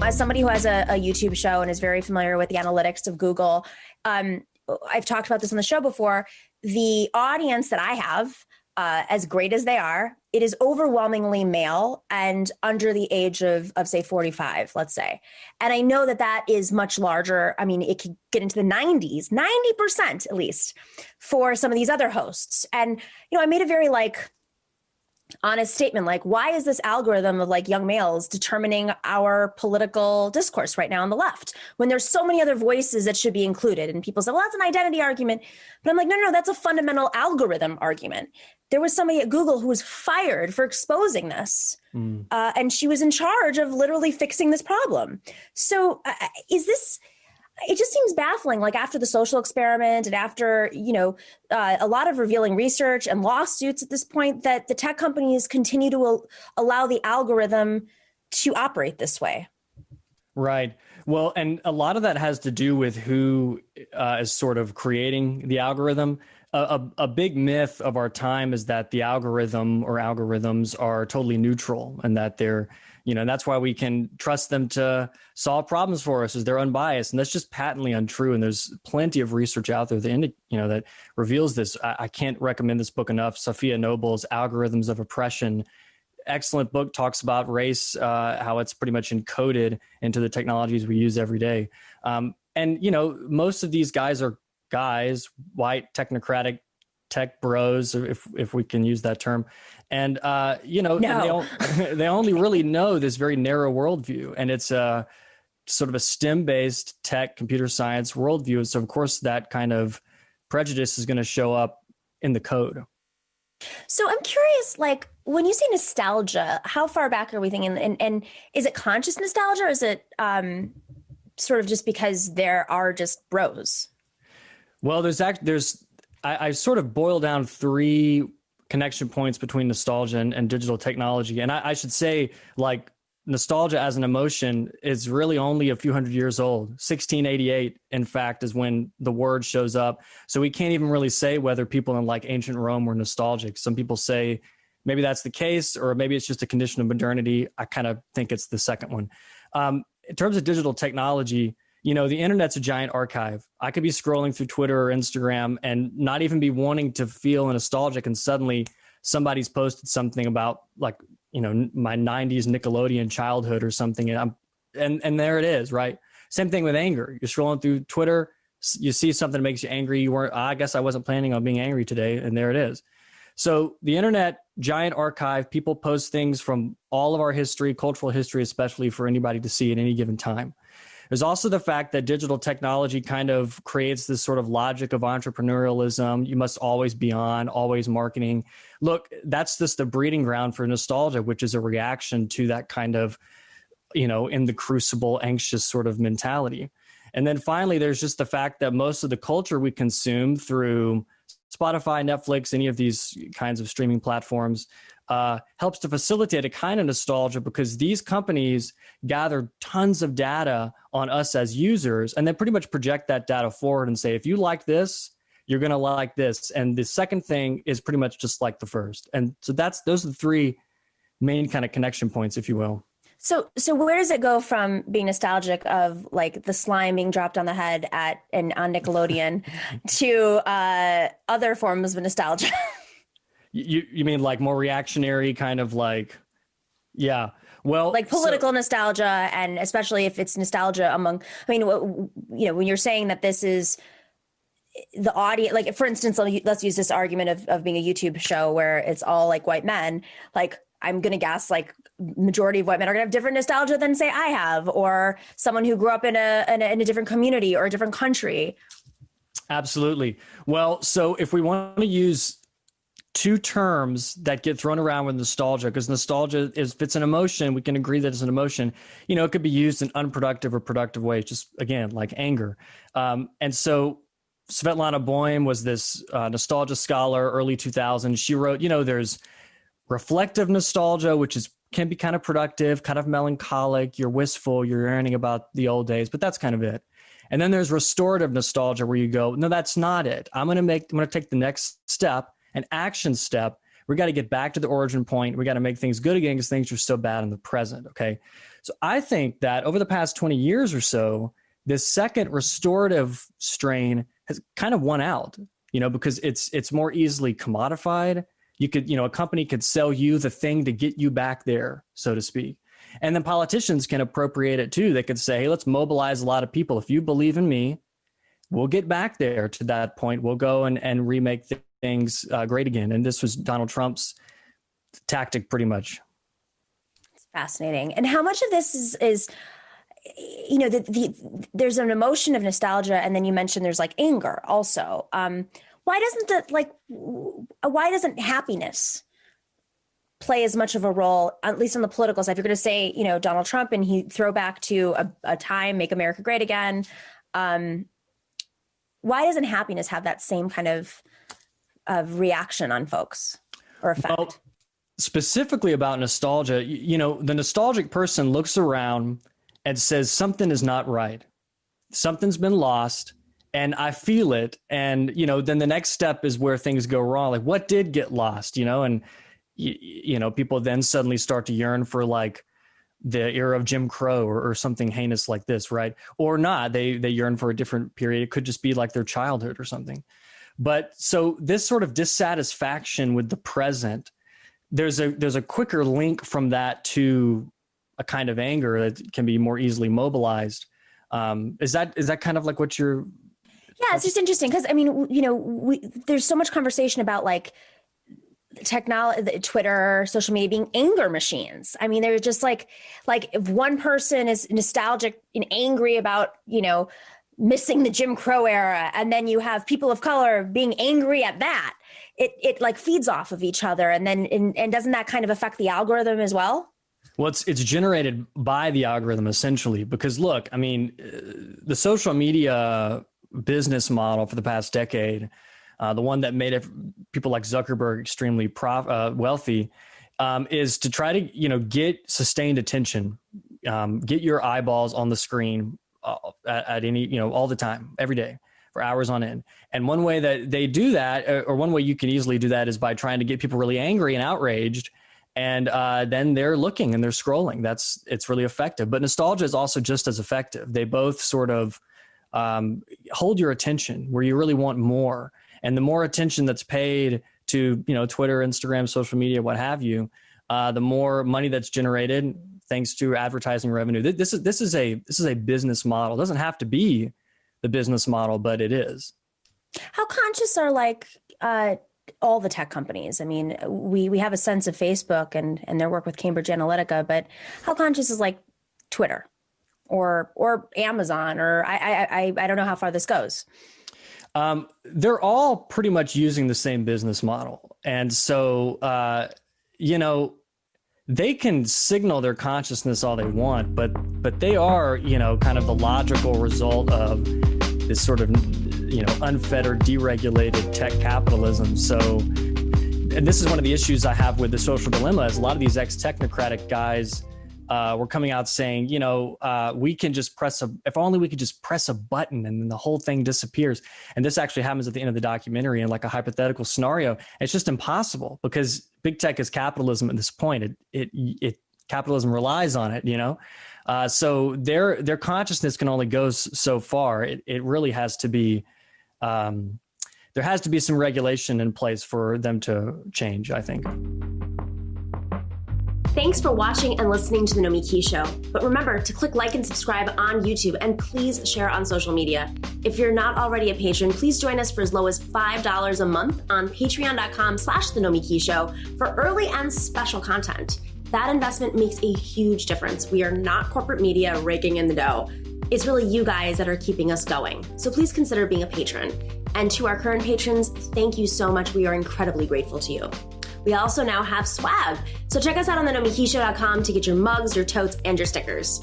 As somebody who has a YouTube show and is very familiar with the analytics of Google, I've talked about this on the show before. The audience that I have, as great as they are, it is overwhelmingly male and under the age of say 45, let's say. And I know that that is much larger. I mean, it could get into the 90s, 90% at least for some of these other hosts. And, I made a very honest statement, why is this algorithm of young males determining our political discourse right now on the left when there's so many other voices that should be included? And people say, well, that's an identity argument. But I'm like, no, that's a fundamental algorithm argument. There was somebody at Google who was fired for exposing this. And she was in charge of literally fixing this problem. So it just seems baffling, after the social experiment and after, a lot of revealing research and lawsuits at this point, that the tech companies continue to allow the algorithm to operate this way. Right. Well, and a lot of that has to do with who is sort of creating the algorithm. A big myth of our time is that the algorithm or algorithms are totally neutral and that they're, and that's why we can trust them to solve problems for us, is they're unbiased. And that's just patently untrue. And there's plenty of research out there that, that reveals this. I can't recommend this book enough. Sophia Noble's Algorithms of Oppression. Excellent book, talks about race, how it's pretty much encoded into the technologies we use every day. And most of these guys are guys, white, technocratic, tech bros, if we can use that term. And, No. and they only really know this very narrow worldview. And it's a sort of a STEM-based tech, computer science worldview. And so, of course, that kind of prejudice is going to show up in the code. So I'm curious, when you say nostalgia, how far back are we thinking? And is it conscious nostalgia, or is it sort of just because there are just bros? Well, I sort of boil down three connection points between nostalgia and digital technology. And I should say, nostalgia as an emotion is really only a few hundred years old. 1688, in fact, is when the word shows up. So we can't even really say whether people in ancient Rome were nostalgic. Some people say maybe that's the case, or maybe it's just a condition of modernity. I kind of think it's the second one. In terms of digital technology, the internet's a giant archive. I could be scrolling through Twitter or Instagram and not even be wanting to feel nostalgic, and suddenly somebody's posted something about my 90s Nickelodeon childhood or something, and there it is, right? Same thing with anger. You're scrolling through Twitter, you see something that makes you angry. I guess I wasn't planning on being angry today, and there it is. So the internet, giant archive, people post things from all of our history, cultural history, especially for anybody to see at any given time. There's also the fact that digital technology kind of creates this sort of logic of entrepreneurialism. You must always be on, always marketing. Look, that's just the breeding ground for nostalgia, which is a reaction to that kind of, in the crucible, anxious sort of mentality. And then finally, there's just the fact that most of the culture we consume through Spotify, Netflix, any of these kinds of streaming platforms helps to facilitate a kind of nostalgia, because these companies gather tons of data on us as users and then pretty much project that data forward and say, if you like this, you're going to like this. And the second thing is pretty much just like the first. And so those are the three main kind of connection points, if you will. So where does it go from being nostalgic of the slime being dropped on the head on Nickelodeon to other forms of nostalgia? You mean more reactionary kind of yeah. Well, political nostalgia, and especially if it's nostalgia among, when you're saying that this is the audience, for instance, let's use this argument of being a YouTube show where it's all white men, I'm going to guess majority of white men are going to have different nostalgia than say I have, or someone who grew up in a different community or a different country. Absolutely. Well, so if we want to use two terms that get thrown around with nostalgia, because nostalgia if it's an emotion, we can agree that it's an emotion. It could be used in unproductive or productive ways, just again, like anger. And so Svetlana Boym was this nostalgia scholar, early 2000s. She wrote, there's reflective nostalgia, which can be kind of productive, kind of melancholic. You're wistful, you're yearning about the old days, but that's kind of it. And then there's restorative nostalgia, where you go, no, that's not it. I'm going to take the next step, an action step, We got to get back to the origin point. We got to make things good again because things are so bad in the present. Okay. So I think that over the past 20 years or so, this second restorative strain has kind of won out, because it's more easily commodified. You could, a company could sell you the thing to get you back there, so to speak. And then politicians can appropriate it too. They could say, hey, let's mobilize a lot of people. If you believe in me, we'll get back there to that point. We'll go and remake things great again. And this was Donald Trump's tactic pretty much. It's fascinating. And how much of this is there's an emotion of nostalgia. And then you mentioned there's like anger also. Why doesn't happiness play as much of a role, at least on the political side? If you're going to say, Donald Trump and he throw back to a time, make America great again. Why doesn't happiness have that same kind of reaction on folks or effect? Well, specifically about nostalgia, the nostalgic person looks around and says something is not right. Something's been lost. And I feel it. And, then the next step is where things go wrong. Like, what did get lost, and, people then suddenly start to yearn for like the era of Jim Crow or something heinous like this, right? Or not. They yearn for a different period. It could just be like their childhood or something. But so this sort of dissatisfaction with the present, there's a quicker link from that to a kind of anger that can be more easily mobilized. Is that kind of like what you're... Yeah, it's just interesting because, there's so much conversation about like technology, Twitter, social media being anger machines. I mean, they're just like if one person is nostalgic and angry about, missing the Jim Crow era, and then you have people of color being angry at that, it like feeds off of each other. And then, and doesn't that kind of affect the algorithm as well? Well, it's generated by the algorithm essentially, because look, I mean, the social media business model for the past decade, the one that made people like Zuckerberg extremely wealthy, is to try to get sustained attention, get your eyeballs on the screen at any all the time, every day for hours on end. And one way that they do that, or one way you can easily do that, is by trying to get people really angry and outraged, and then they're looking and they're scrolling. It's really effective. But nostalgia is also just as effective. They both sort of hold your attention where you really want more. And the more attention that's paid to, Twitter, Instagram, social media, what have you, the more money that's generated thanks to advertising revenue. This is a business model. It doesn't have to be the business model, but it is. How conscious are all the tech companies? I mean, we have a sense of Facebook and their work with Cambridge Analytica, but how conscious is like Twitter or Amazon, or I don't know how far this goes. They're all pretty much using the same business model. And so, they can signal their consciousness all they want, but they are, kind of the logical result of this sort of, unfettered, deregulated tech capitalism. So, and this is one of the issues I have with the social dilemma, is a lot of these ex-technocratic guys were coming out saying, we can just if only we could just press a button and then the whole thing disappears. And this actually happens at the end of the documentary in like a hypothetical scenario. It's just impossible because big tech is capitalism at this point. Capitalism relies on it, so their consciousness can only go so far. It really has to be, there has to be some regulation in place for them to change, I think. Thanks for watching and listening to The Nomiki Show. But remember to click like and subscribe on YouTube, and please share on social media. If you're not already a patron, please join us for as low as $5 a month on patreon.com/The Nomiki Show for early and special content. That investment makes a huge difference. We are not corporate media raking in the dough. It's really you guys that are keeping us going. So please consider being a patron. And to our current patrons, thank you so much. We are incredibly grateful to you. We also now have swag. So check us out on thenomikishow.com to get your mugs, your totes, and your stickers.